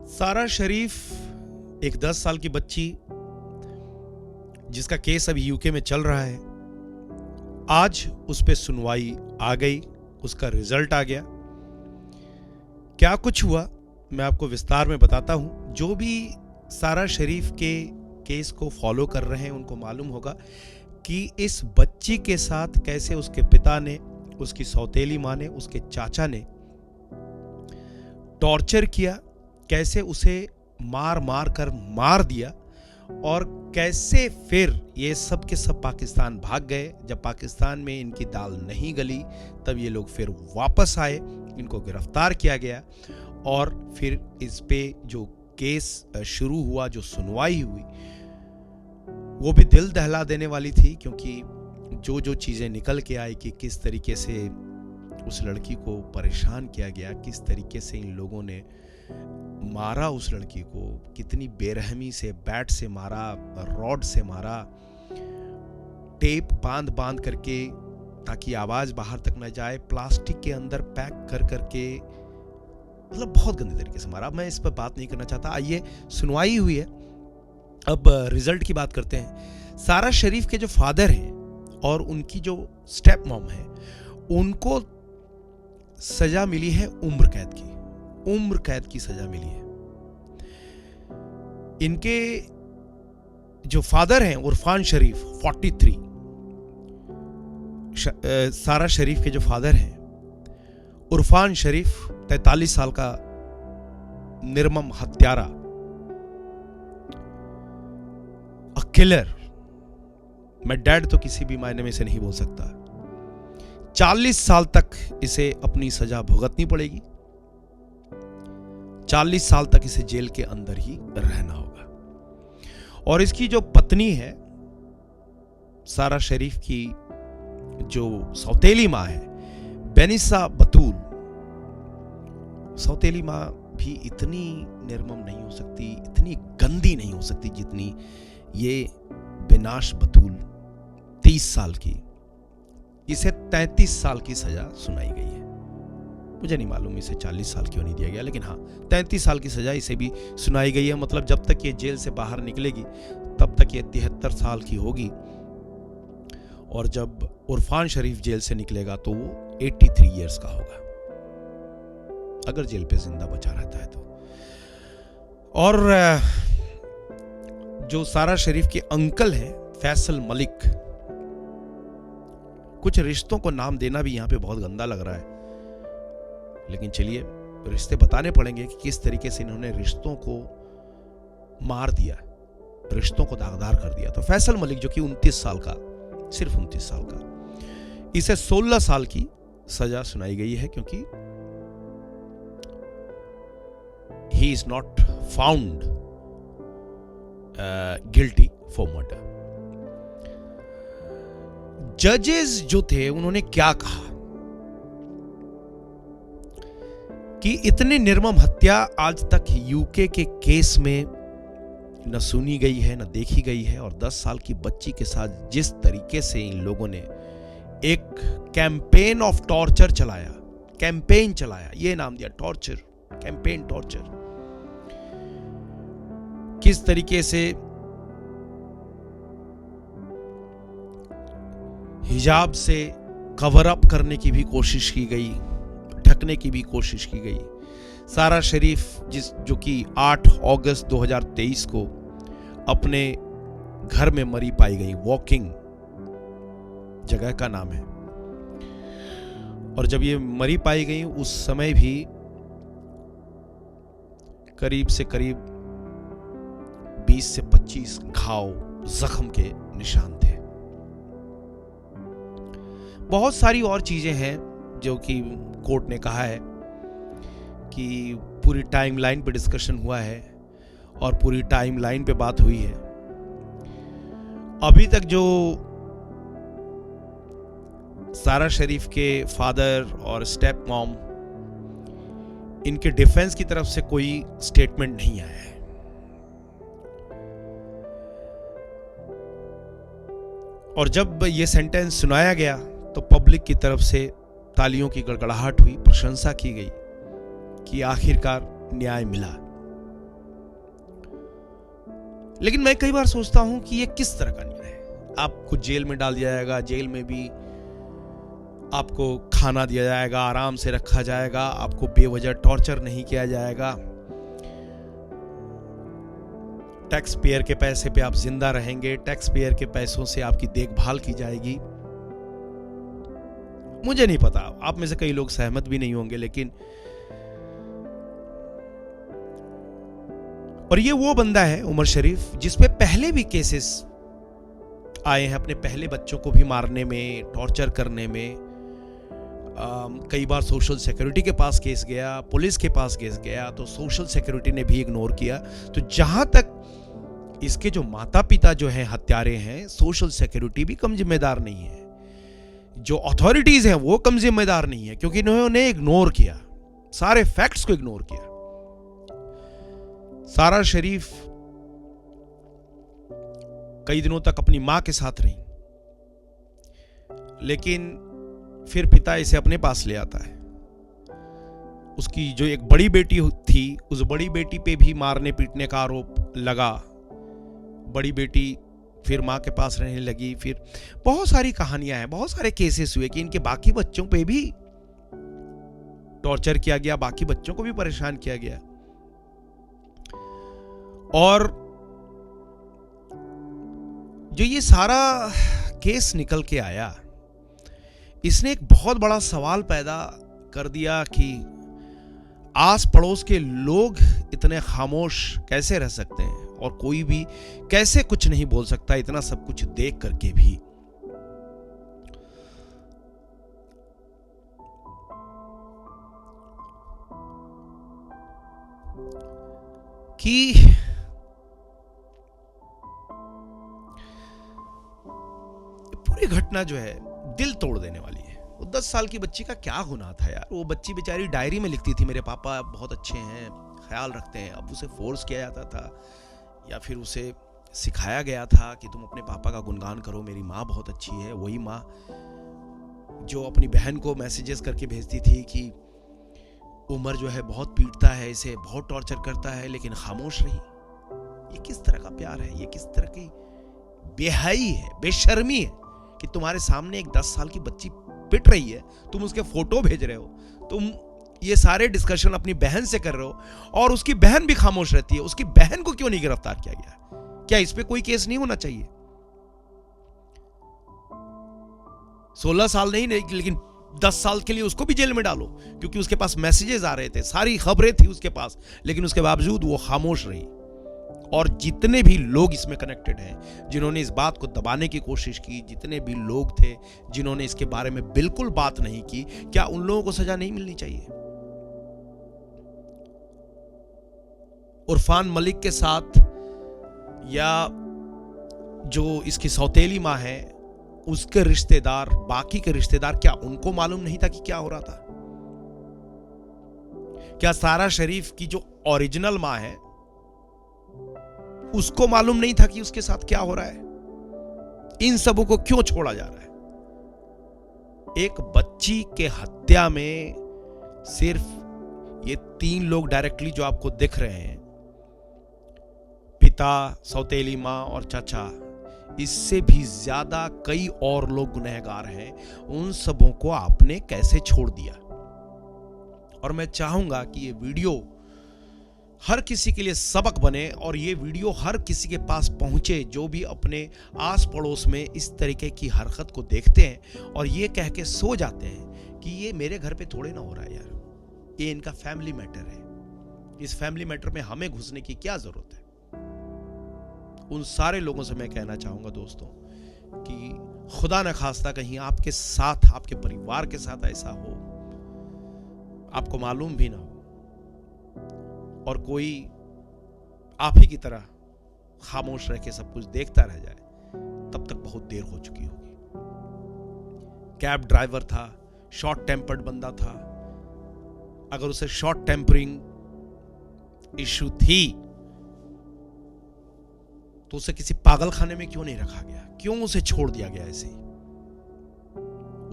सारा शरीफ एक 10 साल की बच्ची जिसका केस अभी यूके में चल रहा है, आज उस पे सुनवाई आ गई, उसका रिजल्ट आ गया। क्या कुछ हुआ मैं आपको विस्तार में बताता हूं। जो भी सारा शरीफ के केस को फॉलो कर रहे हैं उनको मालूम होगा कि इस बच्ची के साथ कैसे उसके पिता ने, उसकी सौतेली माँ ने, उसके चाचा ने टॉर्चर किया, कैसे उसे मार मार कर मार दिया और कैसे फिर ये सब के सब पाकिस्तान भाग गए। जब पाकिस्तान में इनकी दाल नहीं गली तब ये लोग फिर वापस आए, इनको गिरफ्तार किया गया और फिर इस पे जो केस शुरू हुआ, जो सुनवाई हुई, वो भी दिल दहला देने वाली थी, क्योंकि जो जो चीज़ें निकल के आई कि किस तरीके से उस लड़की को परेशान किया गया, किस तरीके से इन लोगों ने मारा उस लड़की को, कितनी बेरहमी से, बैट से मारा, रॉड से मारा, टेप बांध बांध करके ताकि आवाज बाहर तक न जाए, प्लास्टिक के अंदर पैक कर करके, मतलब बहुत गंदे तरीके से मारा। मैं इस पर बात नहीं करना चाहता। आइए, सुनवाई हुई है, अब रिजल्ट की बात करते हैं। सारा शरीफ के जो फादर हैं और उनकी जो स्टेप मॉम है, उनको सजा मिली है उम्र कैद की। उम्र कैद की सजा मिली है। इनके जो फादर हैं उरफान शरीफ 43, सारा शरीफ के जो फादर हैं उरफान शरीफ 43 साल का निर्मम हत्यारा, किलर, मैं डैड तो किसी भी मायने में से नहीं बोल सकता। 40 साल तक इसे अपनी सजा भुगतनी पड़ेगी। 40 साल तक इसे जेल के अंदर ही रहना होगा। और इसकी जो पत्नी है, सारा शरीफ की जो सौतेली माँ है, बेनिसा बतूल, सौतेली माँ भी इतनी निर्मम नहीं हो सकती, इतनी गंदी नहीं हो सकती जितनी ये बिनाश बतूल 30 साल की। इसे 33 साल की सजा सुनाई गई है। मुझे नहीं मालूम इसे 40 साल क्यों नहीं दिया गया, लेकिन हाँ, 33 साल की सजा इसे भी सुनाई गई है। मतलब जब तक ये जेल से बाहर निकलेगी तब तक ये 73 साल की होगी, और जब उरफान शरीफ जेल से निकलेगा तो वो 83 इयर्स का होगा, अगर जेल पे जिंदा बचा रहता है तो। और जो सारा शरीफ के अंकल हैं फैसल मलिक, कुछ रिश्तों को नाम देना भी यहां पे बहुत गंदा लग रहा है, लेकिन चलिए रिश्ते बताने पड़ेंगे कि किस तरीके से इन्होंने रिश्तों को मार दिया, रिश्तों को दागदार कर दिया। तो फैसल मलिक जो कि 29 साल का, सिर्फ 29 साल का, इसे 16 साल की सजा सुनाई गई है, क्योंकि he is not found guilty for murder. जजेस जो थे उन्होंने क्या कहा कि इतनी निर्मम हत्या आज तक यूके के केस में न सुनी गई है, न देखी गई है। और 10 साल की बच्ची के साथ जिस तरीके से इन लोगों ने एक कैंपेन ऑफ टॉर्चर चलाया, कैंपेन चलाया, ये नाम दिया टॉर्चर, कैंपेन टॉर्चर, किस तरीके से हिजाब से कवर अप करने की भी कोशिश की गई, ढकने की भी कोशिश की गई। सारा शरीफ जो कि 8 अगस्त 2023 को अपने घर में मरी पाई गई, वॉकिंग जगह का नाम है, और जब ये मरी पाई गई उस समय भी करीब से करीब 20 से 25 घाव, जख्म के निशान थे। बहुत सारी और चीजें हैं जो कि कोर्ट ने कहा है कि पूरी टाइमलाइन पे डिस्कशन हुआ है और पूरी टाइमलाइन पे बात हुई है। अभी तक जो सारा शरीफ के फादर और स्टेप मॉम, इनके डिफेंस की तरफ से कोई स्टेटमेंट नहीं आया है। और जब ये सेंटेंस सुनाया गया तो पब्लिक की तरफ से तालियों की गड़गड़ाहट हुई, प्रशंसा की गई कि आखिरकार न्याय मिला। लेकिन मैं कई बार सोचता हूं कि ये किस तरह का न्याय है। आपको जेल में डाल दिया जाएगा, जेल में भी आपको खाना दिया जाएगा, आराम से रखा जाएगा, आपको बेवजह टॉर्चर नहीं किया जाएगा, टैक्स पेयर के पैसे पे आप जिंदा रहेंगे, टैक्स पेयर के पैसों से आपकी देखभाल की जाएगी। मुझे नहीं पता, आप में से कई लोग सहमत भी नहीं होंगे, लेकिन और ये वो बंदा है उमर शरीफ जिसपे पहले भी केसेस आए हैं, अपने पहले बच्चों को भी मारने में, टॉर्चर करने में। कई बार सोशल सिक्योरिटी के पास केस गया, पुलिस के पास केस गया, तो सोशल सिक्योरिटी ने भी इग्नोर किया। तो जहां तक इसके जो माता पिता जो हैं हत्यारे हैं, सोशल सिक्योरिटी भी कम जिम्मेदार नहीं है, जो अथॉरिटीज हैं वो कम जिम्मेदार नहीं है, क्योंकि इन्होंने इग्नोर किया, सारे फैक्ट्स को इग्नोर किया। सारा शरीफ कई दिनों तक अपनी मां के साथ रही, लेकिन फिर पिता इसे अपने पास ले आता है। उसकी जो एक बड़ी बेटी थी, उस बड़ी बेटी पे भी मारने पीटने का आरोप लगा। बड़ी बेटी फिर मां के पास रहने लगी। फिर बहुत सारी कहानियां हैं, बहुत सारे केसेस हुए कि इनके बाकी बच्चों पे भी टॉर्चर किया गया, बाकी बच्चों को भी परेशान किया गया। और जो ये सारा केस निकल के आया, इसने एक बहुत बड़ा सवाल पैदा कर दिया कि आस पड़ोस के लोग इतने खामोश कैसे रह सकते हैं और कोई भी कैसे कुछ नहीं बोल सकता, इतना सब कुछ देख करके भी। कि पूरी घटना जो है दिल तोड़ देने वाली है। वो 10 साल की बच्ची का क्या गुनाह था यार। वो बच्ची बेचारी डायरी में लिखती थी मेरे पापा बहुत अच्छे हैं, ख्याल रखते हैं। अब उसे फोर्स किया जाता था या फिर उसे सिखाया गया था कि तुम अपने पापा का गुणगान करो, मेरी माँ बहुत अच्छी है। वही माँ जो अपनी बहन को मैसेजेस करके भेजती थी कि उमर जो है बहुत पीटता है, इसे बहुत टॉर्चर करता है, लेकिन खामोश रही। ये किस तरह का प्यार है, ये किस तरह की बेहयाई है, बेशर्मी है कि तुम्हारे सामने एक 10 साल की बच्ची पिट रही है, तुम उसके फोटो भेज रहे हो, तुम ये सारे डिस्कशन अपनी बहन से कर रहे हो और उसकी बहन भी खामोश रहती है। उसकी बहन को क्यों नहीं गिरफ्तार किया गया? क्या इस पे कोई केस नहीं होना चाहिए? 16 साल नहीं, लेकिन 10 साल के लिए उसको भी जेल में डालो, क्योंकि उसके पास मैसेजेस आ रहे थे, सारी खबरें थी उसके पास, लेकिन उसके बावजूद वो खामोश रही। और जितने भी लोग इसमें कनेक्टेड हैं, जिन्होंने इस बात को दबाने की कोशिश की, जितने भी लोग थे जिन्होंने इसके बारे में बिल्कुल बात नहीं की, क्या उन लोगों को सजा नहीं मिलनी चाहिए? उरफान मलिक के साथ या जो इसकी सौतेली मां है, उसके रिश्तेदार, बाकी के रिश्तेदार, क्या उनको मालूम नहीं था कि क्या हो रहा था? क्या सारा शरीफ की जो ओरिजिनल मां है उसको मालूम नहीं था कि उसके साथ क्या हो रहा है? इन सबों को क्यों छोड़ा जा रहा है? एक बच्ची के हत्या में सिर्फ ये 3 लोग डायरेक्टली जो आपको दिख रहे हैं, पिता, सौतेली मां और चाचा, इससे भी ज्यादा कई और लोग गुनहगार हैं। उन सबों को आपने कैसे छोड़ दिया? और मैं चाहूंगा कि ये वीडियो हर किसी के लिए सबक बने और ये वीडियो हर किसी के पास पहुंचे जो भी अपने आस पड़ोस में इस तरीके की हरकत को देखते हैं और ये कह के सो जाते हैं कि ये मेरे घर पे थोड़े ना हो रहा है यार, ये इनका फैमिली मैटर है, इस फैमिली मैटर में हमें घुसने की क्या जरूरत है। उन सारे लोगों से मैं कहना चाहूंगा दोस्तों कि खुदा न खास्ता कहीं आपके साथ, आपके परिवार के साथ ऐसा हो, आपको मालूम भी ना हो, और कोई आप ही की तरह खामोश रह के सब कुछ देखता रह जाए, तब तक बहुत देर हो चुकी होगी। कैब ड्राइवर था, शॉर्ट टेम्पर्ड बंदा था। अगर उसे शॉर्ट टेम्परिंग इश्यू थी तो उसे किसी पागल खाने में क्यों नहीं रखा गया? क्यों उसे छोड़ दिया गया ऐसे ही?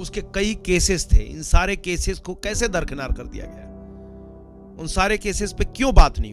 उसके कई केसेस थे, इन सारे केसेस को कैसे दरकिनार कर दिया गया? उन सारे केसेस पे क्यों बात नहीं हुई?